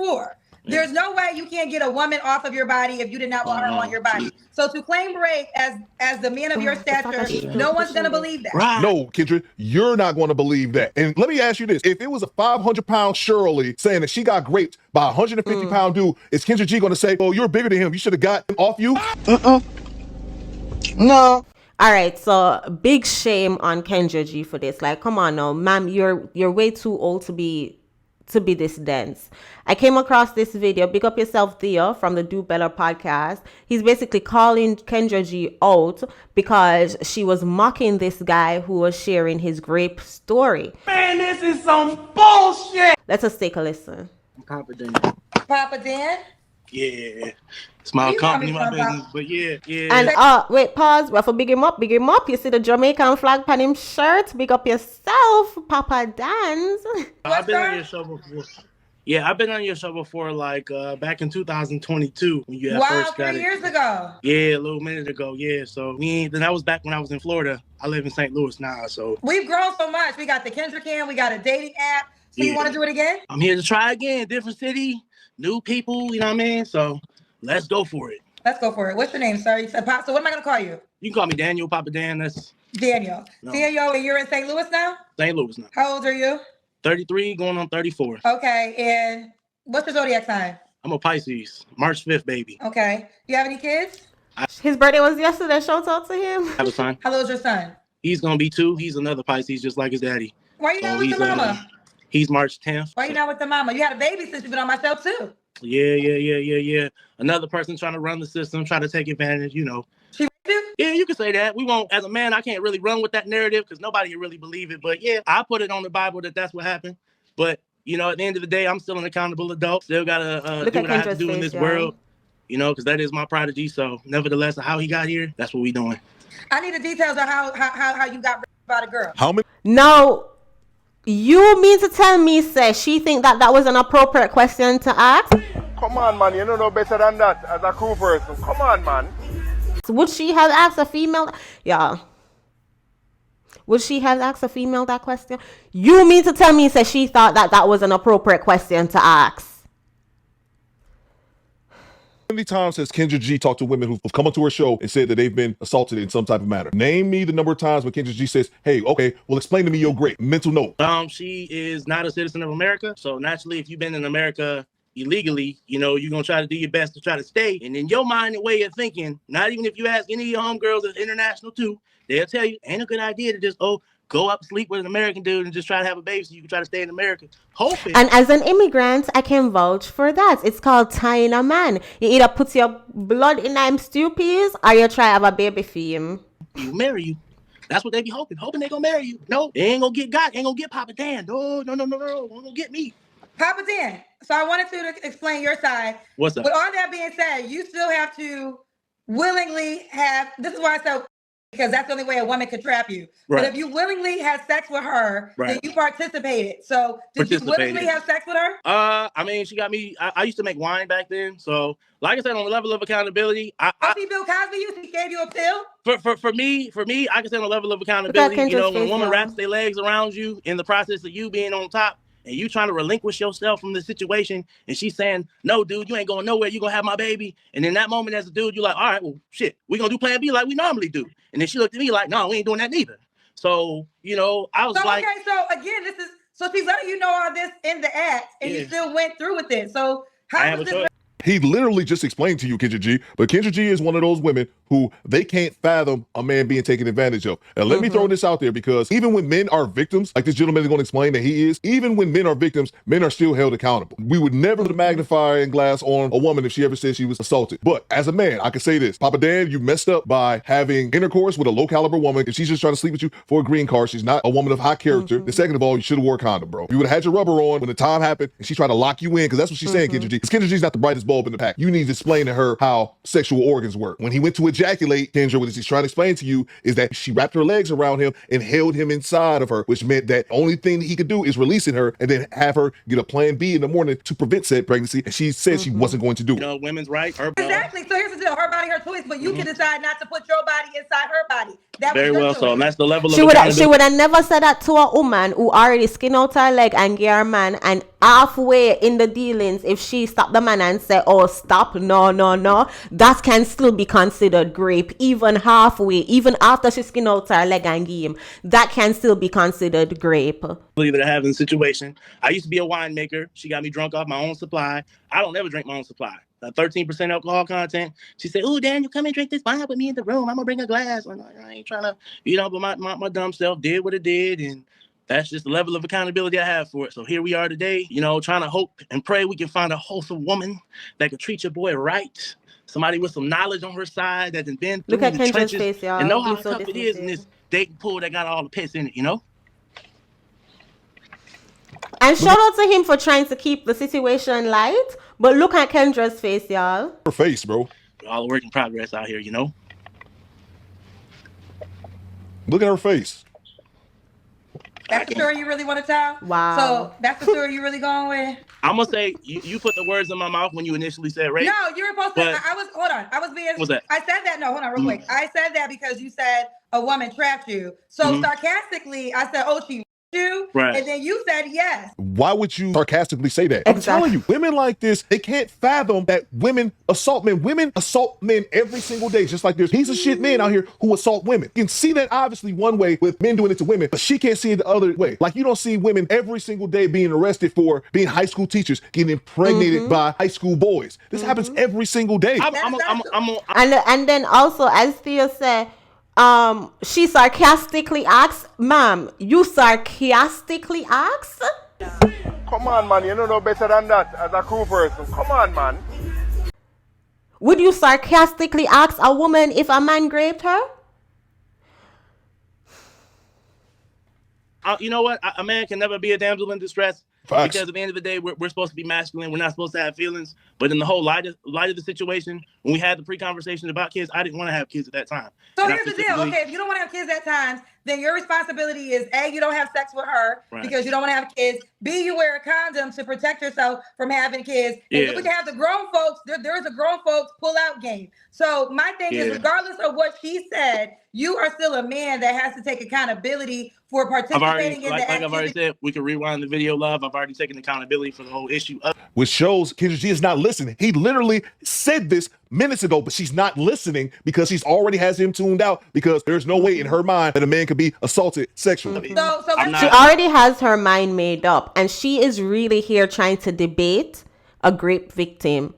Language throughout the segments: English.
for. There's no way you can't get a woman off of your body if you did not want her on your body. So to claim rape as the man of your stature, no one's going to believe that. Right. No, Kendra, you're not going to believe that. And let me ask you this. If it was a 500-pound Shirley saying that she got raped by a 150-pound dude, is Kendra G going to say, oh, you're bigger than him, you should have got him off you? No. All right, so big shame on Kendra G for this. Like, come on now, ma'am, you're way too old to be this dense. I came across this video. Big up yourself, Theo, from the Do Better podcast. He's basically calling Kendra G out because she was mocking this guy who was sharing his rape story. Man, this is some bullshit. Let's just take a listen. Papa Dan. Papa Dan? Yeah. Small company, my business, but yeah. And wait, pause. Well, for big him up. You see the Jamaican flag on him shirt. Big up yourself, Papa Dan's. I've been on your show before. Yeah, I've been on your show before, like back in 2022 when you first got 3 years ago. Yeah, a little minute ago. Yeah, so then that was back when I was in Florida. I live in St. Louis now, so we've grown so much. We got the Kendra Cam. We got a dating app. So you want to do it again? I'm here to try again. Different city, new people. You know what I mean? So let's go for it. Let's go for it. What's your name? Sorry, so what am I gonna call you? You can call me Daniel, Papa Dan. That's Daniel. No. Daniel, and you're in St. Louis now? St. Louis now. How old are you? 33, going on 34. Okay, and what's your zodiac sign? I'm a Pisces, March 5th, baby. Okay. Do you have any kids? His birthday was yesterday. Shout out to him. I have a son. How old is your son? He's gonna be 2. He's another Pisces, just like his daddy. Why are you not with the mama? He's March 10th. Why are you not with the mama? You had a baby since you've been on my show too. Yeah. Another person trying to run the system, trying to take advantage, you know. She raped you? Yeah, you can say that. We won't, as a man, I can't really run with that narrative because nobody really believe it. But yeah, I put it on the Bible that's what happened. But, you know, at the end of the day, I'm still an accountable adult. Still got to do what I have to do in this world, you know, because that is my prodigy. So nevertheless, how he got here, that's what we doing. I need the details on how you got raped by the girl. How many? No. You mean to tell me, say, she think that was an appropriate question to ask? Come on, man. You don't know better than that as a cool person. Come on, man. Would she have asked a female? Yeah. Would she have asked a female that question? You mean to tell me, say, she thought that was an appropriate question to ask? How many times has Kendra G talked to women who've come onto her show and said that they've been assaulted in some type of manner? Name me the number of times when Kendra G says, hey, okay, well, explain to me your great mental note. She is not a citizen of America. So naturally, if you've been in America illegally, you know, you're going to try to do your best to try to stay. And in your mind and way of thinking, not even if you ask any of your homegirls that's international too, they'll tell you, ain't a good idea to just, go up, sleep with an American dude and just try to have a baby so you can try to stay in America. Hoping. And as an immigrant, I can vouch for that. It's called tying a man. You either put your blood in them stew peas or you try to have a baby for him. He'll marry you. That's what they be hoping. Hoping they gonna marry you. No, they ain't gonna get God. Ain't gonna get Papa Dan. No. Ain't gonna get me. Papa Dan. So I wanted you to explain your side. What's up? With all that being said, you still have to willingly have, this is why I said, because that's the only way a woman could trap you. Right. But if you willingly had sex with her, right, then you participated. So did you willingly have sex with her? I mean, she got me. I used to make wine back then. So like I said, on the level of accountability, she Bill Cosby you? She gave you a pill? For me, I can say on the level of accountability, you know, when a woman wraps their legs around you in the process of you being on top, and you trying to relinquish yourself from the situation, and she's saying, no, dude, you ain't going nowhere. You're going to have my baby. And in that moment as a dude, you're like, all right, well, shit, we're going to do plan B like we normally do. And then she looked at me like, no, we ain't doing that neither. So, you know, I was like. Okay, so again, so she's letting you know all this in the act, and you still went through with it. So how was this? He literally just explained to you, Kendra G, but Kendra G is one of those women who they can't fathom a man being taken advantage of. And let me throw this out there, because even when men are victims, like this gentleman is going to explain that he is, even when men are victims, men are still held accountable. We would never put a magnifying glass on a woman if she ever said she was assaulted. But as a man, I can say this, Papa Dan, you messed up by having intercourse with a low caliber woman. If she's just trying to sleep with you for a green card, she's not a woman of high character. And second of all, you should have wore a condom, bro. You would have had your rubber on when the time happened and she tried to lock you in, because that's what she's saying, Kendra G. Because Kendra G's not the brightest bulb in the pack. You need to explain to her how sexual organs work. When he went to ejaculate, Kendra, what he's trying to explain to you is that she wrapped her legs around him and held him inside of her, which meant that only thing he could do is releasing her and then have her get a plan B in the morning to prevent said pregnancy. And she said she wasn't going to do it. You know, women's rights. Exactly. So here's the deal: her body, her choice, but you can decide not to put your body inside her body. That Very well so, and that's the level of she would have never said that to a woman who already skin out her leg and get her man, and halfway in the dealings, if she stopped the man and said, "Oh, stop, no," that can still be considered rape. Even halfway, even after she skin out her leg and give him, that can still be considered rape. That I have in the situation. I used to be a winemaker. She got me drunk off my own supply. I don't never drink my own supply. 13% alcohol content. She said, "Oh, Daniel, come and drink this wine with me in the room. I'm gonna bring a glass." I'm like, I ain't trying to, but my dumb self did what it did, and that's just the level of accountability I have for it. So here we are today, trying to hope and pray we can find a wholesome woman that could treat your boy right. Somebody with some knowledge on her side that has been through the trenches face, and know how tough it is in this dating pool that got all the piss in it, And shout out to him for trying to keep the situation light. But look at Kendra's face, y'all. Her face, bro. All a work in progress out here, Look at her face. That's the story you really want to tell? Wow. So that's the story you really going with? I'm going to say, you put the words in my mouth when you initially said rape. No, you were supposed to. Hold on. I was being. What's that? I said that. No, hold on real quick. I said that because you said a woman trapped you. So sarcastically, I said, "Oh, she you," right. And then you said yes. Why would you sarcastically say that? Exactly. I'm telling you, women like this, they can't fathom that women assault men. Women assault men every single day, just like there's piece of shit men out here who assault women. You can see that obviously one way with men doing it to women, but she can't see it the other way. Like you don't see women every single day being arrested for being high school teachers, getting impregnated by high school boys. This happens every single day. And then also, as Theo said, she sarcastically asks, "Ma'am, you sarcastically ask?" Come on, man. You don't know better than that as a cool person. Come on, man. Would you sarcastically ask a woman if a man raped her? You know what? A man can never be a damsel in distress. Facts. Because at the end of the day, we're supposed to be masculine. We're not supposed to have feelings. But in the whole light of the situation, when we had the pre-conversation about kids, I didn't want to have kids at that time. So here's the deal. Okay, if you don't want to have kids at times, then your responsibility is A, you don't have sex with her because you don't want to have kids. B, you wear a condom to protect yourself from having kids. And we can have the grown folks. There is a grown folks pull-out game. So my thing is, regardless of what she said, you are still a man that has to take accountability for participating in the activity. I've already said, we can rewind the video, love. I've already taken accountability for the whole issue. Which shows Kendra G is not listening. He literally said this minutes ago, but she's not listening because she's already has him tuned out because there's no way in her mind that a man could be assaulted sexually. She already has her mind made up, and she is really here trying to debate a rape victim.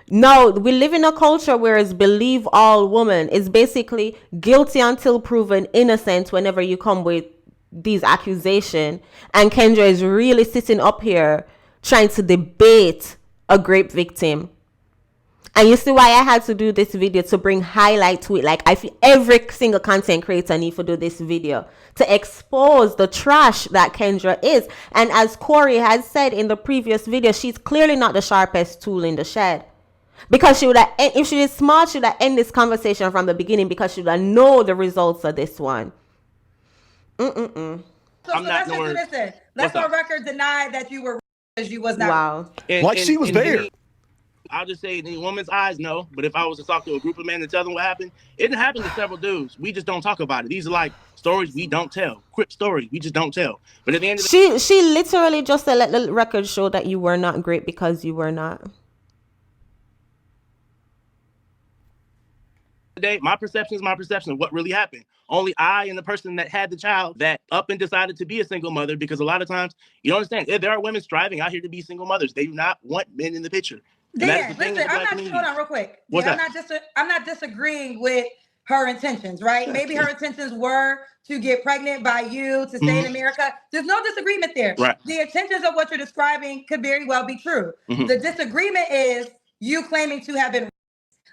No, we live in a culture where it's believe all woman. It's basically guilty until proven innocent whenever you come with these accusations. And Kendra is really sitting up here trying to debate a rape victim. And you see why I had to do this video, to bring highlight to it. Like, I feel every single content creator need to do this video to expose the trash that Kendra is. And as Corey has said in the previous video, she's clearly not the sharpest tool in the shed. Because she would have, if she is smart, she would have ended this conversation from the beginning because she would have know the results of this one. So let's just listen. Let's on record deny that you were because you was not. Wow. She was there. I'll just say in a woman's eyes, no. But if I was to talk to a group of men and tell them what happened, it didn't happen to several dudes. We just don't talk about it. These are like stories we don't tell. Quick stories we just don't tell. But at the end of the she literally just said, let the record show that you were not great because you were not. Day, my perception is my perception of what really happened. Only I and the person that had the child that up and decided to be a single mother, because a lot of times you don't understand, there are women striving out here to be single mothers. They do not want men in the picture. Dan, listen, hold on real quick. I'm not disagreeing with her intentions, right? Maybe her intentions were to get pregnant by you, to stay in America. There's no disagreement there. Right. The intentions of what you're describing could very well be true. The disagreement is you claiming to have been.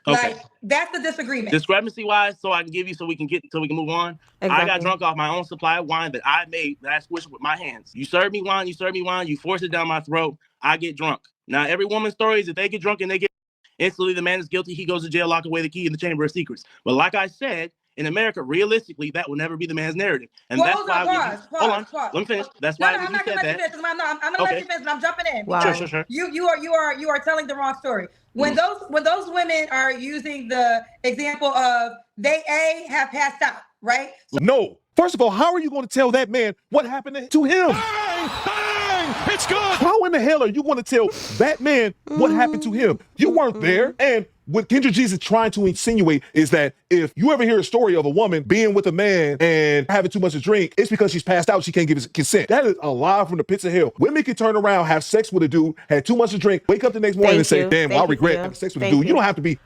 Okay. Like, that's the disagreement. Discrepancy wise, so I can give you so we can move on. Exactly. I got drunk off my own supply of wine that I made, that I squished with my hands. You serve me wine, you force it down my throat, I get drunk. Now, every woman's story is if they get drunk and they get instantly the man is guilty, he goes to jail, lock away the key in the chamber of secrets. But like I said, in America, realistically, that will never be the man's narrative. And well, that's why hold on. Let me finish. That's why I'm not gonna let you finish. I'm gonna let you finish, but I'm jumping in. Wow. Sure. You are telling the wrong story. When those women are using the example of they have passed out, right? No. First of all, how are you going to tell that man what happened to him? Bang! Bang! It's good. How in the hell are you going to tell that man what happened to him? You weren't there. And what Kendra G is trying to insinuate is that if you ever hear a story of a woman being with a man and having too much to drink, it's because she's passed out. She can't give his consent. That is a lie from the pits of hell. Women can turn around, have sex with a dude, had too much to drink, wake up the next morning and say, damn, I regret having sex with a dude. You don't have to be.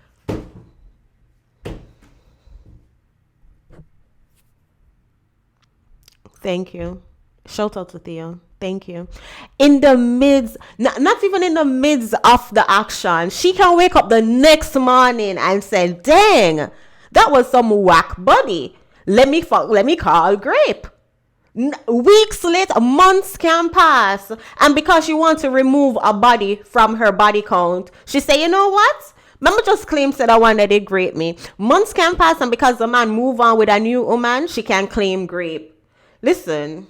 Thank you. Shout out to Theo. Thank you. In the midst, not even in the midst of the action, she can wake up the next morning and say, dang, that was some whack body. Let me call Grape. Weeks later, months can pass. And because she wants to remove a body from her body count, she say, you know what? Mama just claims that I wanted to grape me. Months can pass, and because the man move on with a new woman, she can claim grape. Listen.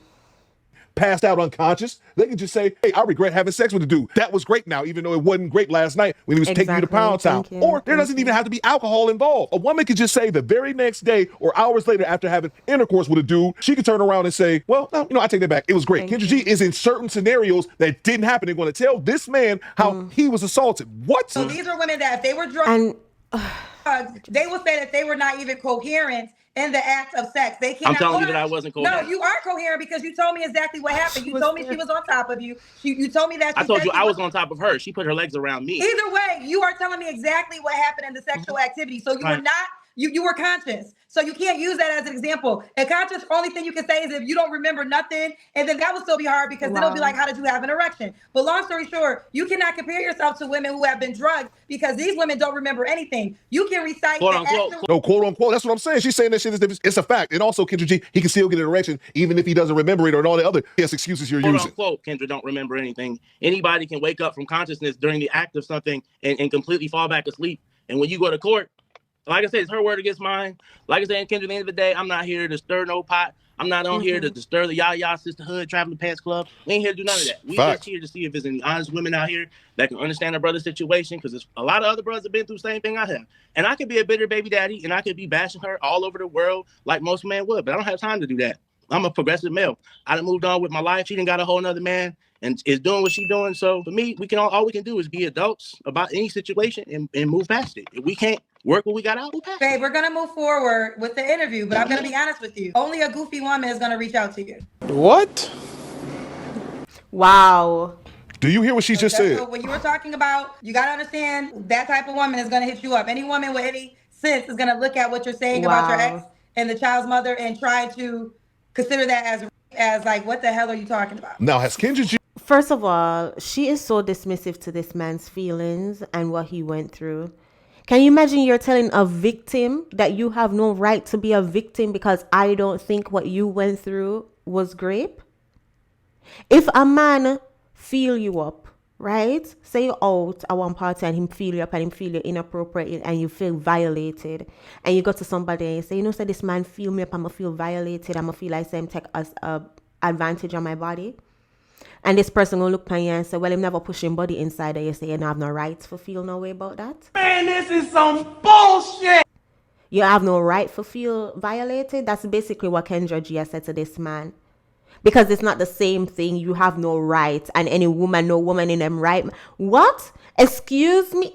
Passed out unconscious, they can just say, hey, I regret having sex with a dude. That was great now, even though it wasn't great last night when he was taking you to Pound Town. Or there doesn't even have to be alcohol involved. A woman could just say the very next day or hours later after having intercourse with a dude, she could turn around and say, well, no, I take that back. It was great. Kendra G is in certain scenarios that didn't happen. They're going to tell this man how he was assaulted. What? So these are women that if they were drunk, they will say that they were not even coherent in the act of sex. They can't. I'm telling you that I wasn't coherent. No, you are coherent because you told me exactly what happened. You told me she was on top of you. You told me that. I told you I was on top of her. She put her legs around me. Either way, you are telling me exactly what happened in the sexual activity. So you were not. You were conscious. So you can't use that as an example. A conscious, only thing you can say is if you don't remember nothing, and then that would still be hard because then it'll be like, how did you have an erection? But long story short, you cannot compare yourself to women who have been drugged because these women don't remember anything. You can recite quote unquote. No, quote unquote. That's what I'm saying. She's saying that shit is it's a fact. And also, Kendra G, he can still get an erection even if he doesn't remember it or all the other excuses you're using. Quote unquote, Kendra don't remember anything. Anybody can wake up from consciousness during the act of something and completely fall back asleep. And when you go to court, like I said, it's her word against mine. Like I said, Kendra, at the end of the day, I'm not here to stir no pot. I'm not on here to stir the Yaya Sisterhood, Traveling Pants Club. We ain't here to do none of that. We just here to see if there's any honest women out here that can understand their brother's situation, because a lot of other brothers have been through the same thing I have. And I could be a bitter baby daddy, and I could be bashing her all over the world like most men would, but I don't have time to do that. I'm a progressive male. I done moved on with my life. She done got a whole nother man and is doing what she's doing. So for me, all we can do is be adults about any situation and move past it. If we can't work what we got out, we'll pass. Babe, we're gonna move forward with the interview, but I'm gonna be honest with you. Only a goofy woman is gonna reach out to you. What? Wow. Do you hear what she just said? So when you were talking about, you gotta understand that type of woman is gonna hit you up. Any woman with any sense is gonna look at what you're saying about your ex and the child's mother and try to consider that as like, what the hell are you talking about? Now, has Kendra G... First of all, she is so dismissive to this man's feelings and what he went through. Can you imagine you're telling a victim that you have no right to be a victim because I don't think what you went through was grape? If a man feel you up, right? Say you're out at one party and him feel you up and him feel you inappropriate and you feel violated, and you go to somebody and you say, you know, say this man feel me up, I'm gonna feel violated, I'm gonna feel like him take advantage of my body. And this person will look at you and say, well, him never push him body inside, and you say, you don't have no rights for feel no way about that. Man, this is some bullshit. You have no right for feel violated. That's basically what Kendra G has said to this man. Because it's not the same thing. You have no right. And any woman, no woman in them right. What? Excuse me?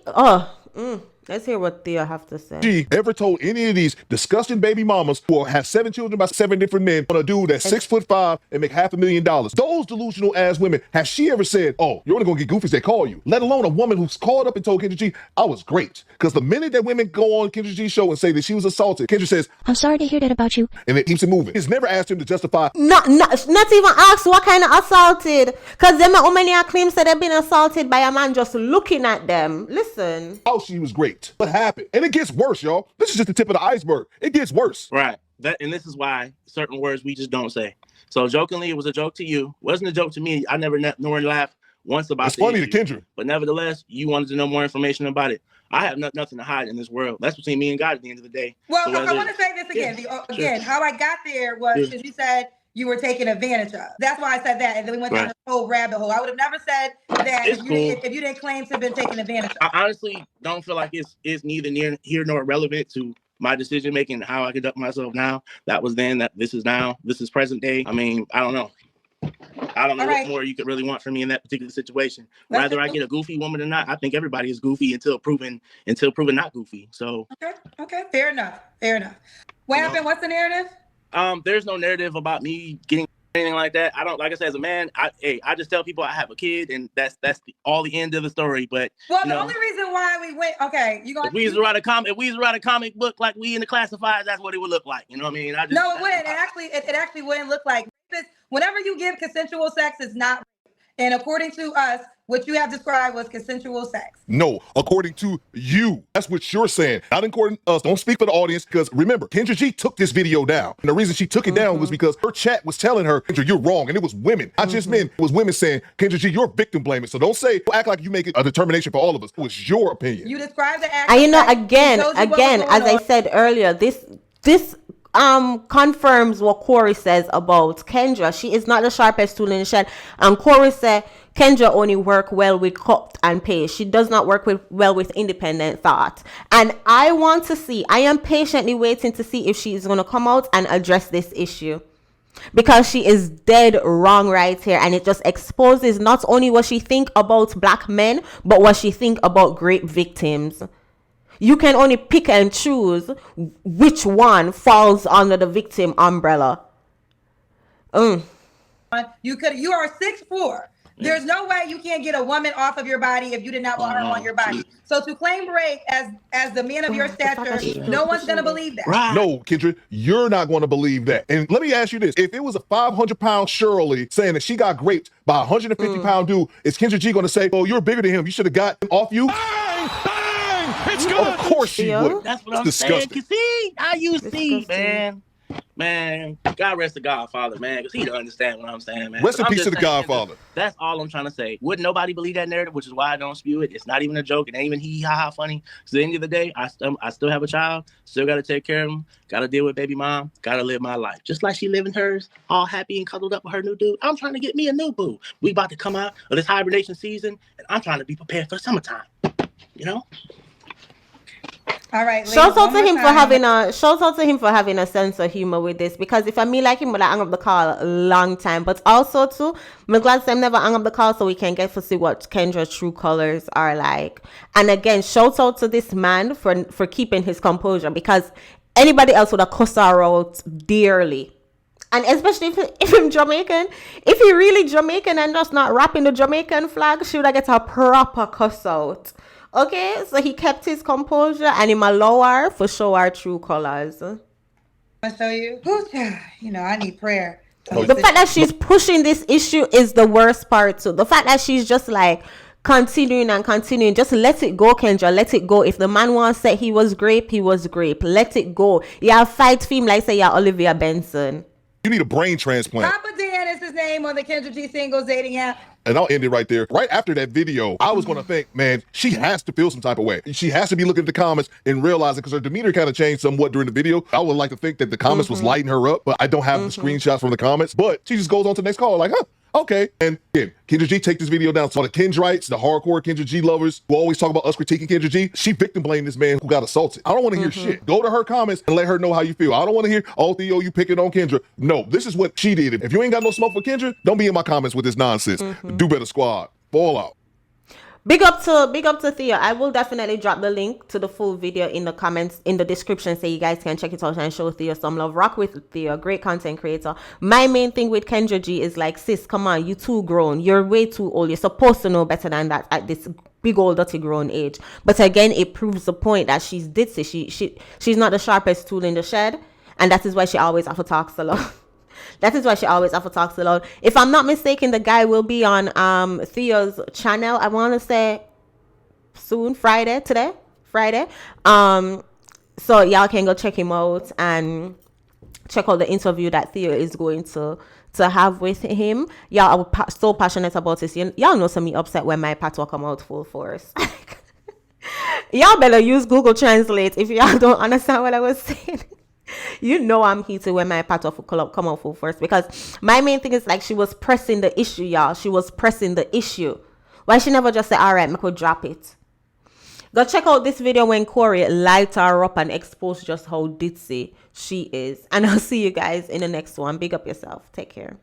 Let's hear what Theo have to say. She ever told any of these disgusting baby mamas who have 7 children by 7 different men on a dude that's 6'5" and make $500,000. Those delusional ass women, has she ever said, oh, you're only gonna get goofies that call you? Let alone a woman who's called up and told Kendra G, I was great. Because the minute that women go on Kendra G's show and say that she was assaulted, Kendra says, I'm sorry to hear that about you. And it keeps it moving. It's never asked him to justify. Not even asked what kind of assaulted. Because them how many claims that they've been assaulted by a man just looking at them. Listen. Oh, she was great. What happened? And it gets worse, y'all. This is just the tip of the iceberg. It gets worse. Right. And this is why certain words we just don't say. So jokingly, it was a joke to you. Wasn't a joke to me. I never nor laughed once about it's the funny issue, to Kendra. but nevertheless, you wanted to know more information about it. I have nothing to hide in this world. That's between me and God at the end of the day. Well, So I want to say this again. Again, how I got there was because you said you were taken advantage of. That's why I said that, and then we went down this whole rabbit hole. I would have never said that if you didn't claim to have been taken advantage of. I honestly don't feel like it's neither near here nor relevant to my decision making and how I conduct myself now. That was then. That this is now. This is present day. I mean, I don't know. I don't know what more you could really want from me in that particular situation. Whether I get a goofy woman or not, I think everybody is goofy until proven not goofy. So okay, fair enough. What happened? What's the narrative? There's no narrative about me getting anything like that. I don't, like I said, as a man, I just tell people I have a kid, and that's all the end of the story. But the only reason why we went, if we used to write a comic book like we in the classifieds, that's what it would look like. You know what I mean? No, it wouldn't. It actually wouldn't look like this. Whenever you give consensual sex, it's not rape. And according to us, what you have described was consensual sex. No, according to you. That's what you're saying. Not according to us. Don't speak for the audience, because remember, Kendra G took this video down. And the reason she took it down was because her chat was telling her, Kendra, you're wrong. And it was women, not just men. It was women saying, Kendra G, you're victim blaming. So don't act like you make it a determination for all of us. It was your opinion. You described the act. And again, as I said earlier, this confirms what Corey says about Kendra. She is not the sharpest tool in the shed. And Corey said Kendra only work well with cut and paste. She does not work well with independent thought. And I am patiently waiting to see if she is going to come out and address this issue. Because she is dead wrong right here. And it just exposes not only what she think about black men, but what she think about rape victims. You can only pick and choose which one falls under the victim umbrella. You are 6'4". There's no way you can't get a woman off of your body if you did not want her on your body. So to claim rape as the man of your stature, no one's going to believe that. Right. No, Kendra, you're not going to believe that. And let me ask you this. If it was a 500-pound Shirley saying that she got raped by a 150-pound dude, is Kendra G going to say, oh, you're bigger than him, you should have got him off you? Bang! Bang! It's good! Of course she would. That's what I'm saying. See, how you see, man. Man, God rest the Godfather, man, because he don't understand what I'm saying, man. Rest in peace to the Godfather. That's all I'm trying to say. Wouldn't nobody believe that narrative, which is why I don't spew it. It's not even a joke. It ain't even hee-ha-ha funny. So at the end of the day, I still have a child, still got to take care of him, got to deal with baby mom, got to live my life. Just like she living hers, all happy and cuddled up with her new dude. I'm trying to get me a new boo. We about to come out of this hibernation season, and I'm trying to be prepared for summertime, you know? All right. Shouts out to him for having a sense of humor with this, because if I me like him, would I hang up the call a long time. But also too, I'm glad Sam never hung up the call so we can get to see what Kendra's true colors are like. And again, shouts out to this man for keeping his composure, because anybody else would have cussed her out dearly. And especially if I'm Jamaican, if he really Jamaican and just not rapping the Jamaican flag, she would have get a proper cuss out. Okay, so he kept his composure and him allow her for show our true colors. I'll show you. I need prayer. The fact that she's pushing this issue is the worst part too. The fact that she's just like continuing. Just let it go, Kendra. Let it go. If the man wants to say he was grape, he was grape. Let it go. Yeah, fight for him like say yeah, Olivia Benson. You need a brain transplant. Papa Dan is his name on the Kendra G Singles dating app. And I'll end it right there. Right after that video, I was going to think, man, she has to feel some type of way. She has to be looking at the comments and realizing, because her demeanor kind of changed somewhat during the video. I would like to think that the comments was lighting her up, but I don't have the screenshots from the comments. But she just goes on to the next call like, okay. And again, Kendra G, take this video down. So the Kendrites, the hardcore Kendra G lovers who always talk about us critiquing Kendra G, she victim blamed this man who got assaulted. I don't want to hear shit. Go to her comments and let her know how you feel. I don't want to hear, oh, Theo, you picking on Kendra. No, this is what she did. If you ain't got no smoke for Kendra, don't be in my comments with this nonsense. Do better, squad. Fall out. Big up to Theo. I will definitely drop the link to the full video in the comments, in the description, so you guys can check it out and show Theo some love. Rock with Theo, great content creator. My main thing with Kendra G is like, sis, come on, you too grown. You're way too old. You're supposed to know better than that at this big old dirty grown age. But again, it proves the point that she's ditzy. She's not the sharpest tool in the shed, and that is why she always have to talk so long. If I'm not mistaken, the guy will be on Theo's channel, I want to say soon, Friday. So y'all can go check him out and check out the interview that Theo is going to to have with him. Y'all are so passionate about this. Y'all know some me upset when my patois come out full force. Y'all better use Google Translate if y'all don't understand what I was saying. You know I'm heated when my patois come out full force, because my main thing is like she was pressing the issue, y'all. She was pressing the issue. Why she never just say, all right, I could drop it? Go check out this video when Corey light her up and expose just how ditzy she is. And I'll see you guys in the next one. Big up yourself. Take care.